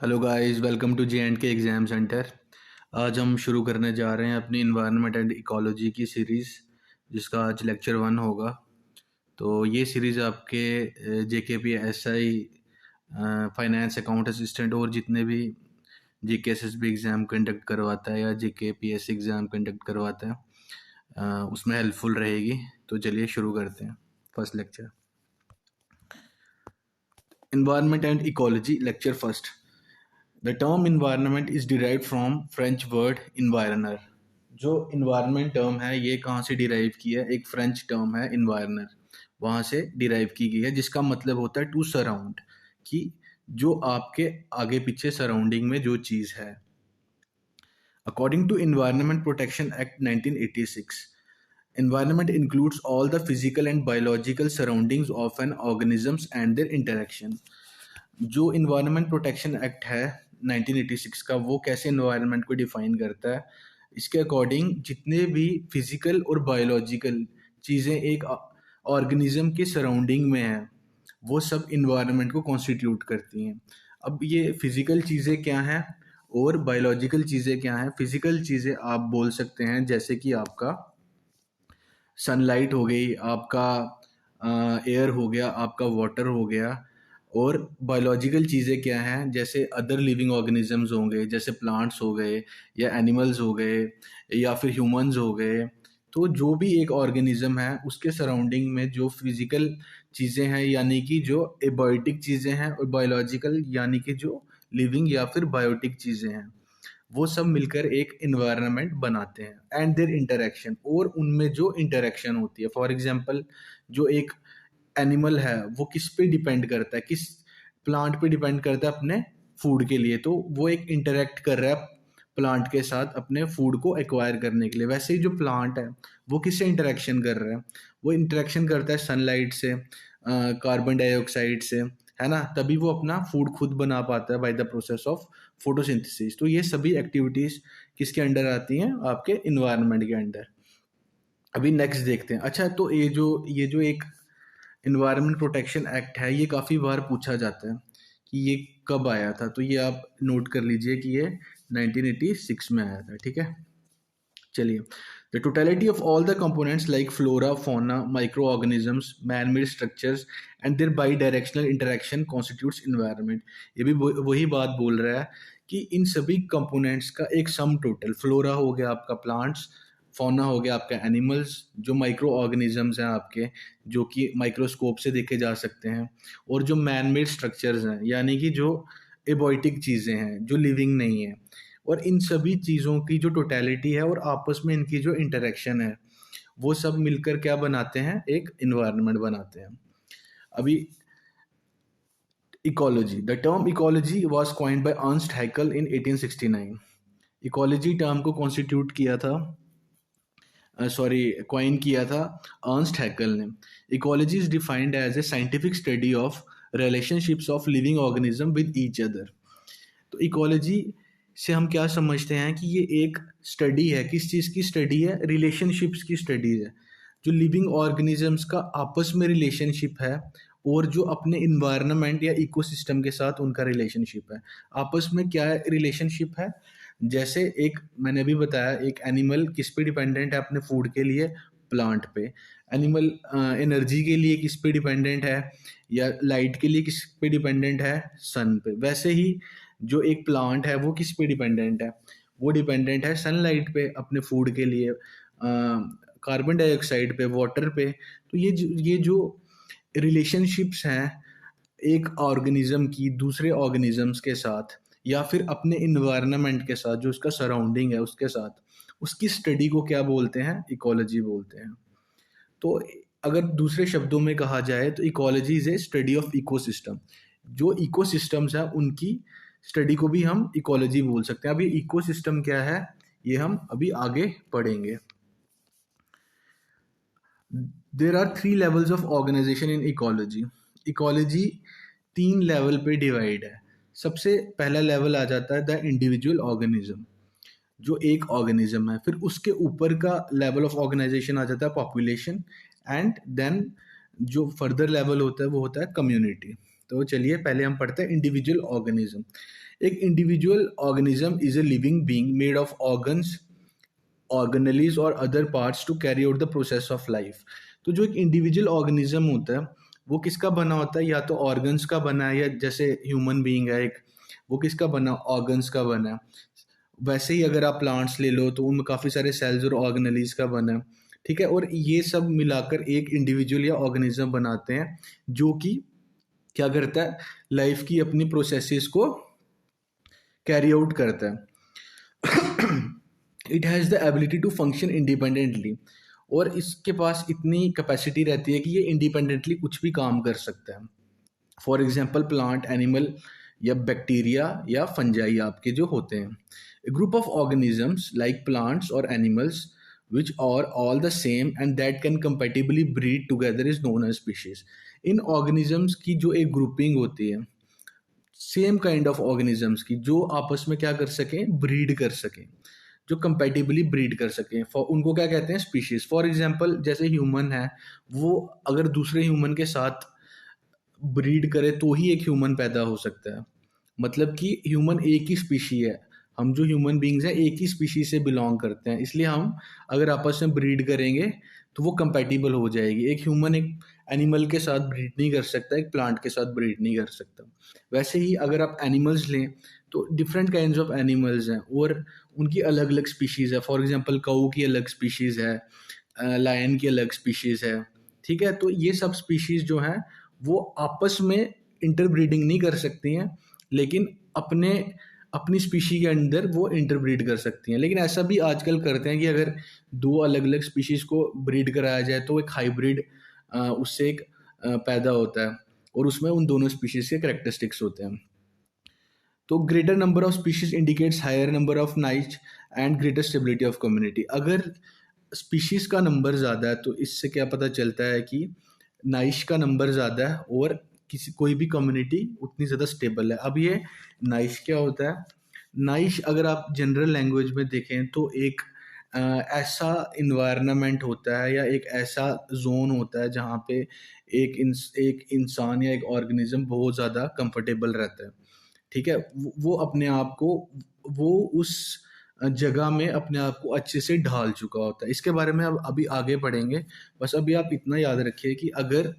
Hello guys, welcome to J and K exam centre. आज हम शुरू करने जा रहे हैं अपनी इन्वायरमेंट एंड इकोलॉजी की सीरीज़, जिसका आज लेक्चर 1 होगा। तो ये सीरीज़ आपके JKP SI, finance, account assistant और जितने भी जीके एसएसबी एग्ज़ाम कंडक्ट करवाता है या जेकेपीएससी एग्ज़ाम कंडक्ट करवाता है, उसमें हेल्पफुल रहेगी। तो चलिए शुरू करते हैं first lecture. Environment and ecology, lecture first. The term environment is derived from French word environner. जो environment term है ये कहाँ से derive की है? एक French term है environner, वहाँ से derive की गई है, जिसका मतलब होता है to surround, कि जो आपके आगे पीछे surrounding में जो चीज़ है। According to Environment Protection Act 1986, environment includes all the physical and biological surroundings of an organisms and their interaction. जो इन्वायरमेंट प्रोटेक्शन एक्ट है 1986 का, वो कैसे इन्वायरमेंट को डिफाइन करता है? इसके अकॉर्डिंग जितने भी फिजिकल और बायोलॉजिकल चीज़ें एक ऑर्गेनिज्म के सराउंडिंग में हैं, वो सब इन्वायरमेंट को कॉन्स्टिट्यूट करती हैं। अब ये फिजिकल चीज़ें क्या हैं और बायोलॉजिकल चीज़ें क्या हैं? फिजिकल चीज़ें आप बोल सकते हैं जैसे कि आपका सनलाइट हो गई, आपका एयर हो गया, आपका वाटर हो गया। और बायोलॉजिकल चीज़ें क्या हैं? जैसे अदर लिविंग ऑर्गेनिजम्स होंगे, जैसे प्लांट्स हो गए या एनिमल्स हो गए या फिर ह्यूमंस हो गए। तो जो भी एक ऑर्गेनिज्म है उसके सराउंडिंग में जो फिजिकल चीज़ें हैं, यानी कि जो एबायोटिक चीज़ें हैं, और बायोलॉजिकल यानी कि जो लिविंग या फिर बायोटिक चीज़ें हैं, वो सब मिलकर एक इन्वायरमेंट बनाते हैं। एंड देयर इंटरेक्शन, और उनमें जो इंटरेक्शन होती है, फॉर एग्जांपल जो एक एनिमल है वो किस पे डिपेंड करता है, किस प्लांट पे डिपेंड करता है अपने फूड के लिए, तो वो एक इंटरेक्ट कर रहा है प्लांट के साथ अपने फूड को एक्वायर करने के लिए। वैसे ही जो प्लांट है वो किससे इंटरेक्शन कर रहा है? वो इंटरेक्शन करता है सनलाइट से, कार्बन डाइऑक्साइड से, है ना। तभी वो अपना फूड खुद बना पाता है by the process of photosynthesis. तो ये सभी एक्टिविटीज़ किसके अंडर आती हैं? आपके इन्वायरमेंट के अंडर। अभी नेक्स्ट देखते हैं। अच्छा, तो ये जो एक इन्वायरमेंट प्रोटेक्शन एक्ट है, ये काफ़ी बार पूछा जाता है कि ये कब आया था। तो ये आप नोट कर लीजिए कि ये 1986 में आया था। ठीक है, चलिए। The totality of all the components like flora, fauna, micro organisms, man made structures and their bidirectional interaction constitutes environment. ये भी वही बात बोल रहा है कि इन सभी कंपोनेंट्स का एक सम टोटल, फ्लोरा हो गया आपका प्लांट्स, फौना हो गया आपका एनिमल्स, जो माइक्रो ऑर्गेनिजम्स हैं आपके, जो कि माइक्रोस्कोप से देखे जा सकते हैं, और जो मैन मेड स्ट्रक्चर्स हैं, यानी कि जो एबॉयटिक चीज़ें हैं जो लिविंग नहीं है। और इन सभी चीज़ों की जो टोटलिटी है और आपस में इनकी जो इंटरेक्शन है, वो सब मिलकर क्या बनाते हैं? एक इन्वायरमेंट बनाते हैं। अभी ecology, the term ecology was coined by Ernst Haeckel in 1869। Ecology term को कॉन्स्टिट्यूट किया था, कॉइन किया था अर्नस्ट हैकेल ने। Ecology is defined as a scientific study of relationships of living organism with each other. तो ecology से हम क्या समझते हैं कि ये एक स्टडी है। किस चीज़ की स्टडी है? रिलेशनशिप्स की स्टडी है। जो लिविंग ऑर्गेनिजम्स का आपस में रिलेशनशिप है और जो अपने इन्वायरमेंट या इकोसिस्टम के साथ उनका रिलेशनशिप है। आपस में क्या रिलेशनशिप है? जैसे एक मैंने अभी बताया, एक एनिमल किस पे डिपेंडेंट है अपने फूड के लिए? प्लांट पे। एनिमल एनर्जी के लिए किस पे डिपेंडेंट है, या लाइट के लिए किस पे डिपेंडेंट है? सन पे। वैसे ही जो एक प्लांट है वो किस पे डिपेंडेंट है? वो डिपेंडेंट है सनलाइट पे अपने फूड के लिए, कार्बन डाइऑक्साइड पे, वाटर पे। तो ये जो रिलेशनशिप्स हैं एक ऑर्गेनिज्म की दूसरे ऑर्गेनिजम्स के साथ, या फिर अपने इन्वायरमेंट के साथ, जो उसका सराउंडिंग है उसके साथ, उसकी स्टडी को क्या बोलते हैं? इकोलॉजी बोलते हैं। तो अगर दूसरे शब्दों में कहा जाए तो ecology is a study of ecosystem. जो इकोसिस्टम्स हैं उनकी स्टडी को भी हम इकोलॉजी बोल सकते हैं। अब ये इकोसिस्टम क्या है ये हम अभी आगे पढ़ेंगे। There are 3 levels of organisation in ecology. Ecology 3 level पे डिवाइड है। सबसे पहला लेवल आ जाता है द इंडिविजुअल ऑर्गेनिज्म, जो एक ऑर्गेनिज्म है। फिर उसके ऊपर का लेवल ऑफ ऑर्गेनाइजेशन आ जाता है पॉपुलेशन, एंड देन जो फर्दर लेवल होता है वो होता है कम्युनिटी। तो चलिए पहले हम पढ़ते हैं इंडिविजुअल ऑर्गेनिज्म। एक individual organism is a living being made of organs, organelles और other parts to carry out the process of life. तो जो एक इंडिविजुअल ऑर्गेनिज्म होता है वो किसका बना होता है, या तो ऑर्गन्स का बना है, या जैसे ह्यूमन बीइंग है एक, वो किसका बना, ऑर्गन्स का बना है। वैसे ही अगर आप प्लांट्स ले लो तो उनमें काफ़ी सारे सेल्स और ऑर्गेनेलीज का बना है, ठीक है। और ये सब मिलाकर एक इंडिविजुअल या ऑर्गेनिज्म बनाते हैं जो कि क्या करता है, लाइफ की अपनी प्रोसेसेस को कैरी आउट करता है। It has the ability to function independently, और इसके पास इतनी कैपेसिटी रहती है कि ये इंडिपेंडेंटली कुछ भी काम कर सकता है। फॉर एग्जाम्पल प्लांट, एनिमल या बैक्टीरिया या फंजाई आपके जो होते हैं। A group of organisms like plants और animals which are all the same and that can compatibly breed together is known as species. इन ऑर्गेनिजम्स की जो एक ग्रुपिंग होती है सेम काइंड ऑफ ऑर्गेनिजम्स की, जो आपस में क्या कर सकें, ब्रीड कर सकें, जो कंपेटिबली ब्रीड कर सकें, फॉर उनको क्या कहते हैं, स्पीशीज। फॉर एग्जांपल जैसे ह्यूमन है, वो अगर दूसरे ह्यूमन के साथ ब्रीड करे तो ही एक ह्यूमन पैदा हो सकता है। मतलब कि ह्यूमन एक ही स्पीशी है, हम जो ह्यूमन बींग्स हैं एक ही स्पीशी से बिलोंग करते हैं, इसलिए हम अगर आपस में ब्रीड करेंगे तो वो कंपैटिबल हो जाएगी। एक ह्यूमन एक एनिमल के साथ ब्रीड नहीं कर सकता, एक प्लांट के साथ ब्रीड नहीं कर सकता। वैसे ही अगर आप एनिमल्स लें तो डिफरेंट काइंड्स ऑफ एनिमल्स हैं और उनकी अलग अलग स्पीशीज़ है। फॉर एग्जांपल काऊ की अलग स्पीशीज़ है, लायन की अलग स्पीशीज़ है, ठीक है। तो ये सब स्पीशीज़ जो हैं वो आपस में इंटरब्रीडिंग नहीं कर सकती हैं, लेकिन अपने अपनी स्पीशी के अंदर वो इंटरब्रीड कर सकती हैं। लेकिन ऐसा भी आजकल करते हैं कि अगर दो अलग अलग स्पीशीज़ को ब्रीड कराया जाए तो एक हाइब्रिड उससे एक पैदा होता है और उसमें उन दोनों स्पीशीज़ के करेक्टरिस्टिक्स होते हैं। तो greater number of species indicates higher number of niche and greater stability of community. अगर स्पीशीज का नंबर ज़्यादा है तो इससे क्या पता चलता है कि नाइश का नंबर ज़्यादा है और किसी कोई भी कम्युनिटी उतनी ज़्यादा स्टेबल है। अब ये नाइश क्या होता है, नाइश अगर आप जनरल लैंग्वेज में देखें तो एक ऐसा इन्वायरमेंट होता है या एक ऐसा जोन होता है जहाँ पे एक इंसान या एक ऑर्गेनिज्म बहुत ज़्यादा कंफर्टेबल रहता है, ठीक है। वो अपने आप को, वो उस जगह में अपने आप को अच्छे से ढाल चुका होता है। इसके बारे में अब अभी आगे पढ़ेंगे। बस अभी आप इतना याद रखिए कि अगर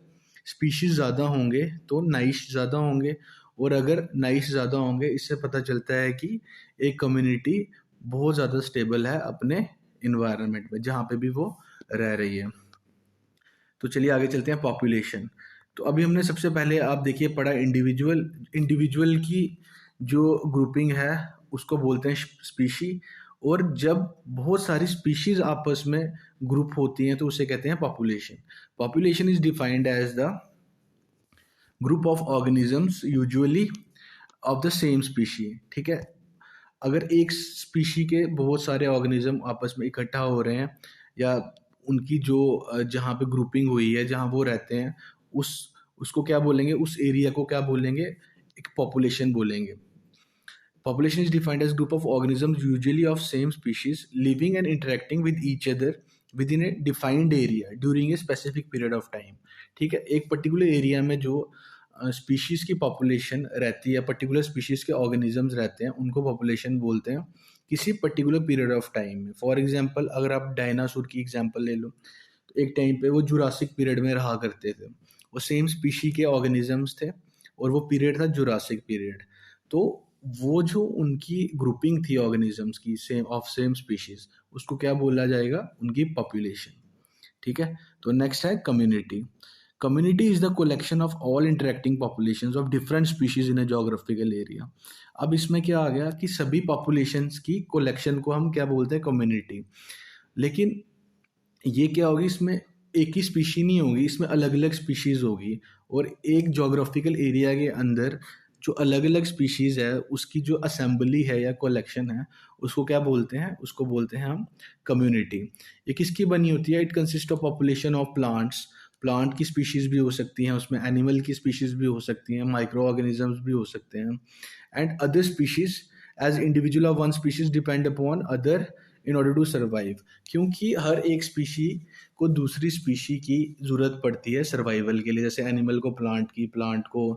स्पीशीज़ ज़्यादा होंगे तो नाइश ज़्यादा होंगे, और अगर नाइश ज़्यादा होंगे इससे पता चलता है कि एक कम्युनिटी बहुत ज़्यादा स्टेबल है अपने इन्वायरमेंट में जहाँ पे भी वो रह रही है। तो चलिए आगे चलते हैं, पॉपुलेशन। तो अभी हमने सबसे पहले आप देखिए पढ़ा इंडिविजुअल की जो ग्रुपिंग है उसको बोलते हैं स्पीशी, और जब बहुत सारी स्पीशीज आपस में ग्रुप होती हैं तो उसे कहते हैं population. Population is defined as the group of organisms usually of the same species, ठीक है। अगर एक स्पीशी के बहुत सारे ऑर्गेनिज्म आपस में इकट्ठा हो रहे हैं, या उनकी जो जहाँ पे ग्रुपिंग हुई है जहाँ वो रहते हैं उस उसको क्या बोलेंगे, उस एरिया को क्या बोलेंगे, एक पॉपुलेशन बोलेंगे। Population is defined as group of organisms usually of same species living and interacting with each other within a defined area during a specific period of time, ठीक है। एक पर्टिकुलर एरिया में जो स्पीशीज़ की population रहती है, particular species के organisms रहते हैं, उनको पॉपुलेशन बोलते हैं किसी पर्टिकुलर पीरियड ऑफ टाइम में। फॉर एग्जांपल अगर आप डायनासोर की एग्जांपल ले लो तो एक टाइम पे वो जुरासिक पीरियड में रहा करते थे, वो सेम स्पीशी के ऑर्गेनिजम्स थे और वो पीरियड था जुरासिक पीरियड। तो वो जो उनकी ग्रुपिंग थी ऑर्गेनिजम्स की सेम स्पीशीज, उसको क्या बोला जाएगा, उनकी पॉपुलेशन, ठीक है। तो नेक्स्ट है community. Community is the collection of all interacting populations of different species in a geographical area. अब इसमें क्या आ गया कि सभी पॉपुलेशंस की कलेक्शन को हम क्या बोलते हैं, कम्युनिटी। लेकिन ये क्या होगी, इसमें एक ही स्पीशी नहीं होगी, इसमें अलग अलग स्पीशीज होगी, और एक जोग्राफिकल एरिया के अंदर जो अलग अलग स्पीशीज़ है उसकी जो असेंबली है या कलेक्शन है उसको क्या बोलते हैं, उसको बोलते हैं हम कम्युनिटी। ये किसकी बनी होती है, it consist of population of plants, plant की स्पीशीज़ भी हो सकती हैं उसमें, एनिमल की स्पीशीज़ भी हो सकती हैं, माइक्रो ऑर्गेनिजम्स भी हो सकते हैं, and other species as individual of one species depend upon other in order to survive. क्योंकि हर एक स्पीशी को दूसरी स्पीशी की ज़रूरत पड़ती है सर्वाइवल के लिए, जैसे एनिमल को प्लांट की, प्लांट को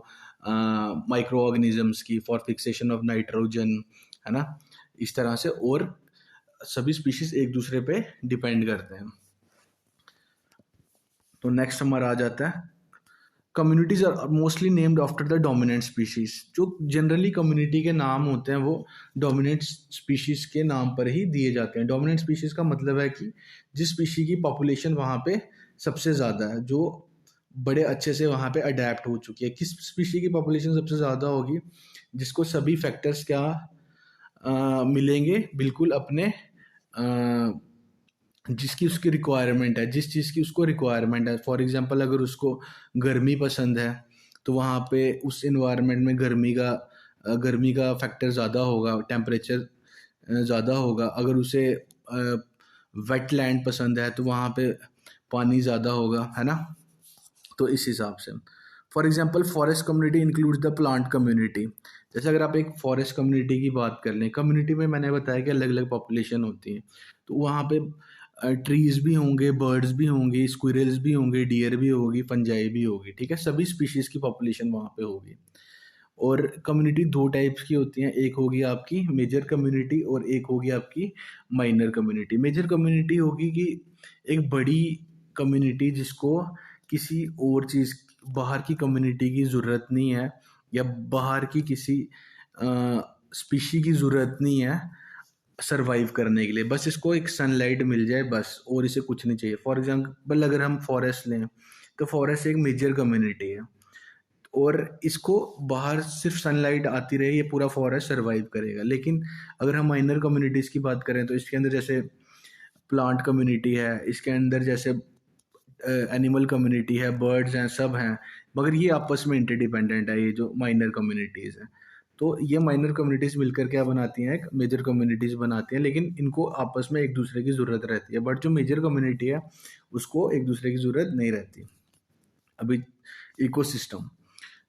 माइक्रो ऑर्गेनिजम्स की फॉर फिक्सेशन ऑफ नाइट्रोजन, है ना, इस तरह से। और सभी स्पीशीज एक दूसरे पे डिपेंड करते हैं। तो नेक्स्ट हमारा आ जाता है communities are mostly named after the dominant species. जो जनरली कम्युनिटी के नाम होते हैं वो डोमिनेंट स्पीशीज के नाम पर ही दिए जाते हैं। डोमिनेंट स्पीशीज का मतलब है कि जिस स्पीशी की पॉपुलेशन वहाँ पे सबसे ज़्यादा है, जो बड़े अच्छे से वहाँ पे अडेप्ट हो चुकी है। किस स्पीशी की पॉपुलेशन सबसे ज़्यादा होगी? जिसको सभी फैक्टर्स क्या मिलेंगे, बिल्कुल अपने जिसकी उसकी रिक्वायरमेंट है, जिस चीज़ की उसको रिक्वायरमेंट है। फॉर एग्जांपल अगर उसको गर्मी पसंद है तो वहाँ पे उस इन्वायरमेंट में गर्मी का फैक्टर ज़्यादा होगा, टेम्परेचर ज़्यादा होगा। अगर उसे वेट लैंड पसंद है तो वहाँ पे पानी ज़्यादा होगा, है ना। तो इस हिसाब से for example forest community includes the plant community. जैसे अगर आप एक फॉरेस्ट कम्युनिटी की बात कर लें, कम्युनिटी में मैंने बताया कि अलग अलग पॉपुलेशन होती है, तो वहाँ पे ट्रीज भी होंगे, बर्ड्स भी होंगे, स्क्विरल्स भी होंगे, डियर भी होगी, फंजाई भी होगी, ठीक है। सभी स्पीशीज़ की पॉपुलेशन वहाँ पे होगी। और कम्युनिटी दो टाइप्स की होती हैं, एक होगी आपकी मेजर कम्युनिटी और एक होगी आपकी माइनर कम्युनिटी। मेजर कम्युनिटी होगी कि एक बड़ी कम्युनिटी जिसको किसी और चीज़, बाहर की कम्युनिटी की ज़रूरत नहीं है, या बाहर की किसी स्पीशी की ज़रूरत नहीं है सरवाइव करने के लिए। बस इसको एक सनलाइट मिल जाए बस, और इसे कुछ नहीं चाहिए। फॉर एग्जांपल अगर हम फॉरेस्ट लें, तो फॉरेस्ट एक मेजर कम्युनिटी है, और इसको बाहर सिर्फ सनलाइट आती रहे, ये पूरा फॉरेस्ट सरवाइव करेगा। लेकिन अगर हम माइनर कम्युनिटीज़ की बात करें तो इसके अंदर जैसे प्लांट कम्युनिटी है, इसके अंदर जैसे एनिमल कम्युनिटी है, बर्ड्स हैं, सब हैं, मगर ये आपस में इंटरडिपेंडेंट है, ये जो माइनर कम्युनिटीज़ हैं। तो ये माइनर कम्युनिटीज़ मिलकर क्या बनाती हैं? एक मेजर कम्युनिटीज़ बनाती हैं, लेकिन इनको आपस में एक दूसरे की ज़रूरत रहती है। बट जो मेजर कम्युनिटी है उसको एक दूसरे की ज़रूरत नहीं रहती। अभी ecosystem,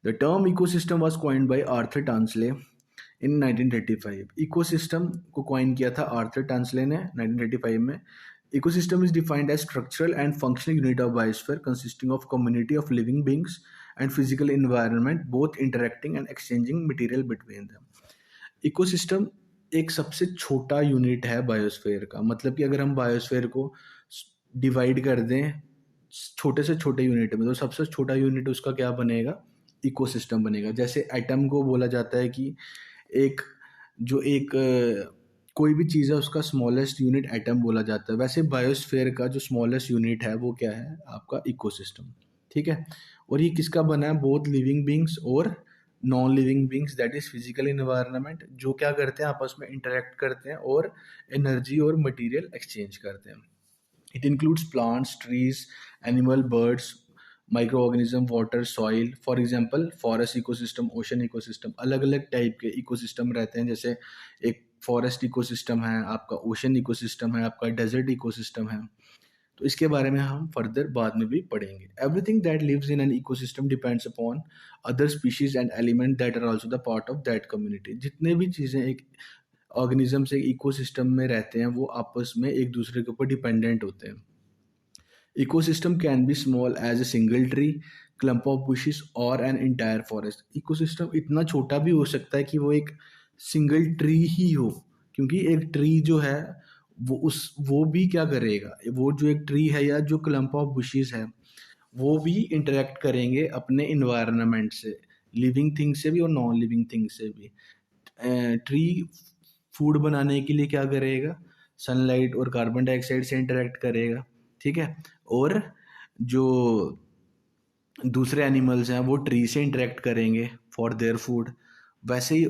the term ecosystem was coined bye Arthur Tansley in 1935। Ecosystem को कॉइन किया था आर्थर टांसले ने 1935 में। Ecosystem is defined as structural and functional unit of biosphere consisting of community of living beings and physical environment both interacting and exchanging material between them. Ecosystem एक सबसे छोटा unit है biosphere का। मतलब कि अगर हम बायोस्फेयर को डिवाइड कर दें छोटे से छोटे यूनिट में, तो सबसे छोटा यूनिट उसका क्या बनेगा? इकोसिस्टम बनेगा। जैसे एटम को बोला जाता है कि एक जो एक कोई भी चीज़ है उसका स्मॉलेस्ट यूनिट एटम बोला जाता है, वैसे बायोस्फेयर का जो स्मॉलेस्ट यूनिट है वो क्या है? आपका इकोसिस्टम, ठीक है। और ये किसका बना है? बोथ लिविंग बींग्स और non living beings, that is physical environment, जो क्या करते हैं? आपस में इंटरेक्ट करते हैं और एनर्जी और मटेरियल एक्सचेंज करते हैं। It includes plants, trees, animal, birds, micro organism, water, soil. For example forest ecosystem, ocean ecosystem, अलग अलग टाइप के इकोसिस्टम रहते हैं। जैसे एक फॉरेस्ट इकोसिस्टम है, आपका ओशन इकोसिस्टम है, आपका डेजर्ट इकोसिस्टम है। तो इसके बारे में हम फर्दर बाद में भी पढ़ेंगे। Everything that lives in an ecosystem depends upon other species and element that are also the part of that community. जितने भी चीज़ें एक ऑर्गेनिज्म से इकोसिस्टम में रहते हैं वो आपस में एक दूसरे के ऊपर डिपेंडेंट होते हैं। Ecosystem can be small as a single tree, clump of bushes और एन इंटायर फॉरेस्ट। इकोसिस्टम इतना छोटा भी हो सकता है कि वो एक सिंगल ट्री ही हो, क्योंकि एक ट्री जो है वो भी क्या करेगा? वो जो एक ट्री है या जो क्लम्प ऑफ बुशेस है वो भी इंटरेक्ट करेंगे अपने इन्वायरमेंट से, लिविंग थिंग से भी और नॉन लिविंग थिंग से भी। ट्री फूड बनाने के लिए क्या करेगा? सनलाइट और कार्बन डाइऑक्साइड से इंटरेक्ट करेगा, ठीक है। और जो दूसरे एनिमल्स हैं वो ट्री से इंटरेक्ट करेंगे फॉर देयर फूड। वैसे ही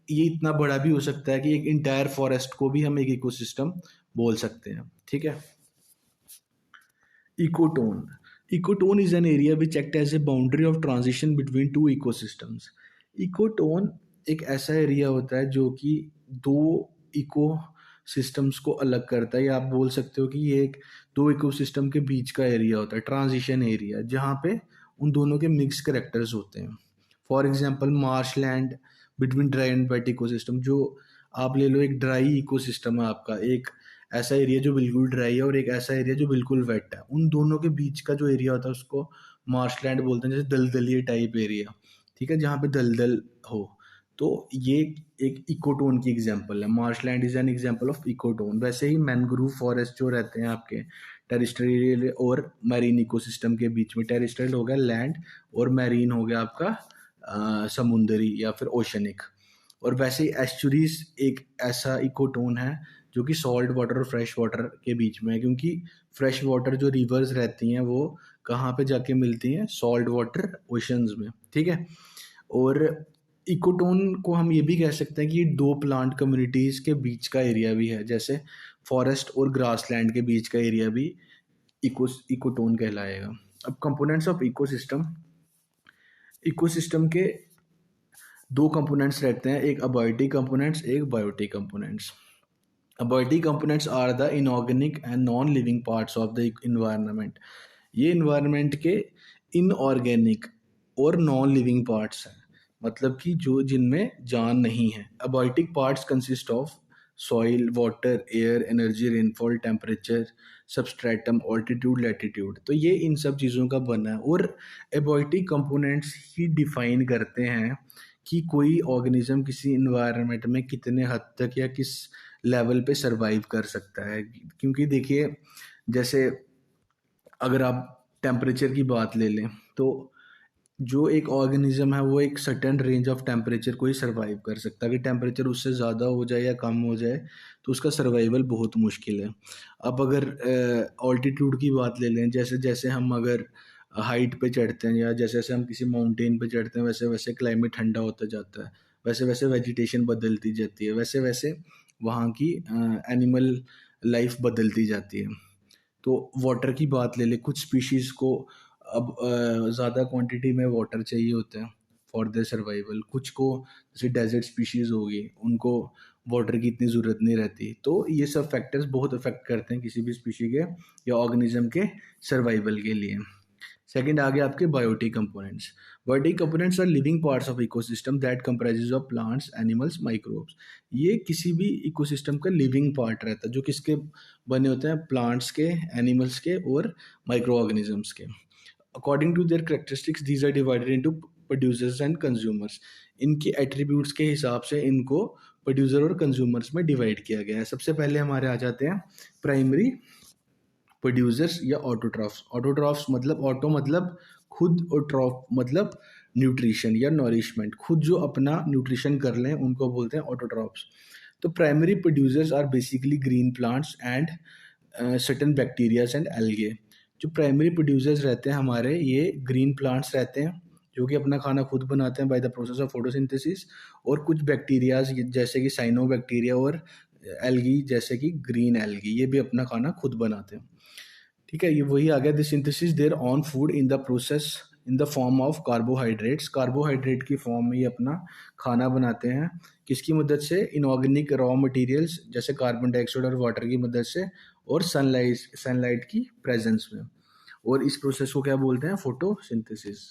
ये इतना बड़ा भी हो सकता है कि एक इंटायर फॉरेस्ट को भी हम एक इकोसिस्टम बोल सकते हैं, ठीक है। Ecotone, ecotone is an area which act as a boundary of transition between two ecosystems. Ecotone एक ऐसा एरिया होता है जो कि दो इको सिस्टम्स को अलग करता है, या आप बोल सकते हो कि ये एक दो इकोसिस्टम के बीच का एरिया होता है, ट्रांजिशन एरिया, जहाँ पे उन दोनों के मिक्स करेक्टर्स होते हैं। For example marshland between dry and wet ecosystem. जो आप ले लो एक ड्राई इकोसिस्टम है आपका, एक ऐसा एरिया जो बिल्कुल ड्राई है और एक ऐसा एरिया जो बिल्कुल वेट है, उन दोनों के बीच का जो एरिया होता है उसको मार्शलैंड बोलते हैं, जैसे दलदली टाइप एरिया, ठीक है, जहाँ पे दलदल हो। तो ये एक इकोटोन की एग्जांपल है। Marshland is an example of ecotone. वैसे ही मैनग्रोव फॉरेस्ट जो रहते हैं आपके टेरिस्ट्रियल और मैरीन इकोसिस्टम के बीच में, टेरिस्ट्रियल हो गया लैंड और मैरीन हो गया आपका समुद्री या फिर ओशनिक। और वैसे ही एस्चुरीज एक ऐसा इकोटोन है जो कि सॉल्ट वाटर और फ्रेश वाटर के बीच में है, क्योंकि फ्रेश वाटर जो रिवर्स रहती हैं वो कहाँ पे जाके मिलती हैं, सॉल्ट वाटर ओशंस में, ठीक है। और इकोटोन को हम ये भी कह सकते हैं कि दो प्लांट कम्युनिटीज के बीच का एरिया भी है, जैसे फॉरेस्ट और ग्रासलैंड के बीच का एरिया भी इकोटोन कहलाएगा। अब कंपोनेंट्स ऑफ इकोसिस्टम, इकोसिस्टम के दो कंपोनेंट्स रहते हैं, एक अबायोटिक कंपोनेंट्स, एक biotic components. Abiotic components are the inorganic and non-living parts of the environment. ये environment के inorganic और non-living parts हैं, मतलब कि जो जिनमें जान नहीं है। Abiotic parts consist of soil, water, air, energy, rainfall, temperature, substratum, altitude, latitude। तो ये इन सब चीज़ों का बना है। और abiotic components ही डिफाइन करते हैं कि कोई ऑर्गेनिज्म किसी इन्वायरमेंट में कितने हद तक या किस लेवल पे सरवाइव कर सकता है। क्योंकि देखिए, जैसे अगर आप टेम्परेचर की बात ले लें, तो जो एक ऑर्गेनिज्म है वो एक सर्टेन रेंज ऑफ टेम्परेचर को ही सर्वाइव कर सकता है। कि टेम्परेचर उससे ज़्यादा हो जाए या कम हो जाए तो उसका सर्वाइवल बहुत मुश्किल है। अब अगर ऑल्टीट्यूड की बात ले लें, जैसे जैसे हम अगर हाइट पे चढ़ते हैं या जैसे जैसे हम किसी माउंटेन पे चढ़ते हैं, वैसे वैसे क्लाइमेट ठंडा होता जाता है, वैसे वैसे वेजिटेशन बदलती जाती है, वैसे वैसे वहाँ की एनिमल लाइफ बदलती जाती है। तो वाटर की बात ले ले, कुछ स्पीशीज़ को अब ज़्यादा क्वांटिटी में वाटर चाहिए होता है फॉर देयर सर्वाइवल। कुछ को जैसे डेजर्ट स्पीशीज़ होगी, उनको वाटर की इतनी ज़रूरत नहीं रहती। तो ये सब फैक्टर्स बहुत अफेक्ट करते हैं किसी भी स्पीशी के या ऑर्गेनिज्म के सर्वाइवल के लिए। सेकंड आ गया आपके biotic components. Biotic components are living parts of ecosystem that comprises of plants, animals, microbes. ये किसी भी इकोसिस्टम का लिविंग पार्ट रहता है, जो किसके बने होते हैं, प्लांट्स के, एनिमल्स के और माइक्रो ऑर्गेनिजम्स के। According to their characteristics these are divided into producers and consumers. इनके एट्रीब्यूट्स के हिसाब से इनको प्रोड्यूसर और कंज्यूमर्स में डिवाइड किया गया है। सबसे पहले हमारे आ जाते हैं प्राइमरी प्रोड्यूसर्स या ऑटोट्रॉफ्स। ऑटोट्रॉफ्स मतलब ऑटो मतलब खुद और ट्रॉफ मतलब न्यूट्रिशन या नॉरिशमेंट, खुद जो अपना न्यूट्रिशन कर लें उनको बोलते हैं ऑटोट्रॉफ्स। तो primary producers are basically green plants and certain bacterias and algae. जो प्राइमरी प्रोड्यूसर्स रहते हैं हमारे, ये ग्रीन प्लांट्स रहते हैं जो कि अपना खाना खुद बनाते हैं by the process of photosynthesis, और कुछ बैक्टीरियाज जैसे कि साइनो बैक्टीरिया और एल्गी जैसे कि ग्रीन एल्गी, ये भी अपना खाना खुद बनाते हैं। ठीक है, ये वही आ गया, the synthesis their on food in the process in the form of carbohydrates. Carbohydrate की फॉर्म में ये अपना खाना बनाते हैं, किसकी मदद से, इनऑर्गेनिक रॉ मटेरियल्स जैसे कार्बन डाइऑक्साइड और वाटर की मदद से, और सनलाइट की प्रेजेंस में। और इस प्रोसेस को क्या बोलते हैं, फोटोसिंथेसिस।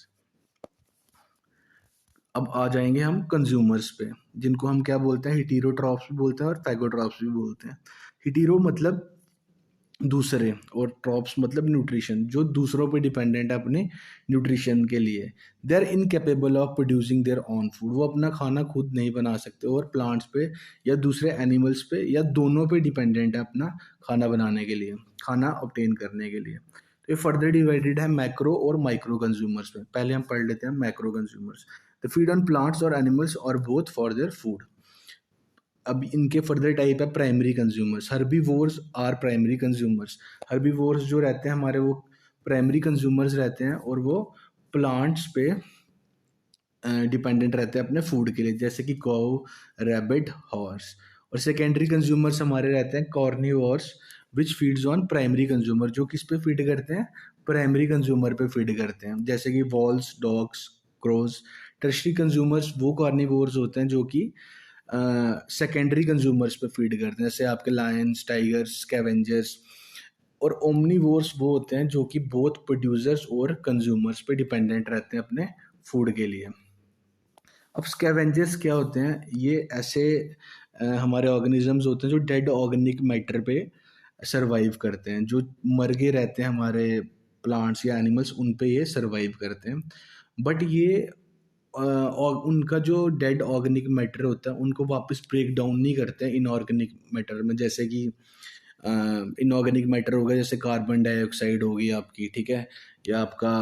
अब आ जाएंगे हम कंज्यूमर्स पे, जिनको हम क्या बोलते हैं, हिटेरोट्रॉप्स भी बोलते हैं और फैगोट्रॉप्स भी बोलते हैं। हिटेरो मतलब दूसरे, और ट्रॉप्स मतलब न्यूट्रिशन, जो दूसरों पे डिपेंडेंट है अपने न्यूट्रिशन के लिए। They are incapable of producing their own food. वो अपना खाना खुद नहीं बना सकते और प्लांट्स पे या दूसरे एनिमल्स पे या दोनों पे डिपेंडेंट है अपना खाना बनाने के लिए, खाना ऑब्टेन करने के लिए। तो ये फर्दर डिवाइडेड है मैक्रो और माइक्रो कंज्यूमर्स में। पहले हम पढ़ लेते हैं macro consumers. The feed on plants और एनिमल्स और बोथ फॉर देयर फूड। अब इनके फर्दर टाइप है primary consumers. Herbivores are primary consumers. Herbivores जो रहते हैं हमारे, वो प्राइमरी कंज्यूमर्स रहते हैं और वो प्लांट्स पे डिपेंडेंट रहते हैं अपने फूड के लिए, जैसे कि गौ, रैबिट, हॉर्स। और सेकेंडरी कंज्यूमर्स हमारे रहते हैं carnivores which feeds on primary consumer. जो किस पे फीड करते हैं, प्राइमरी कंज्यूमर पे फीड करते हैं, जैसे कि wolves, dogs, crows. Tertiary consumers वो कार्निवोर्स होते हैं जो कि सेकेंडरी कंज्यूमर्स पे फीड करते हैं, जैसे आपके लायंस, टाइगर्स, स्कैवेंजर्स। और ओमनीवोर्स वो होते हैं जो कि बोथ प्रोड्यूसर्स और कंज्यूमर्स पे डिपेंडेंट रहते हैं अपने फूड के लिए। अब स्कैवेंजर्स क्या होते हैं, ये ऐसे हमारे ऑर्गेनिजम्स होते हैं जो डेड ऑर्गेनिक मैटर पे सरवाइव करते हैं, जो मर गए रहते हैं हमारे प्लांट्स या एनिमल्स, उन पे ये सरवाइव करते हैं। बट ये और उनका जो डेड ऑर्गेनिक मैटर होता है उनको वापस ब्रेक डाउन नहीं करते हैं इनऑर्गेनिक मैटर में, जैसे कि इनऑर्गेनिक मैटर हो गया जैसे कार्बन डाइऑक्साइड होगी आपकी, ठीक है, या आपका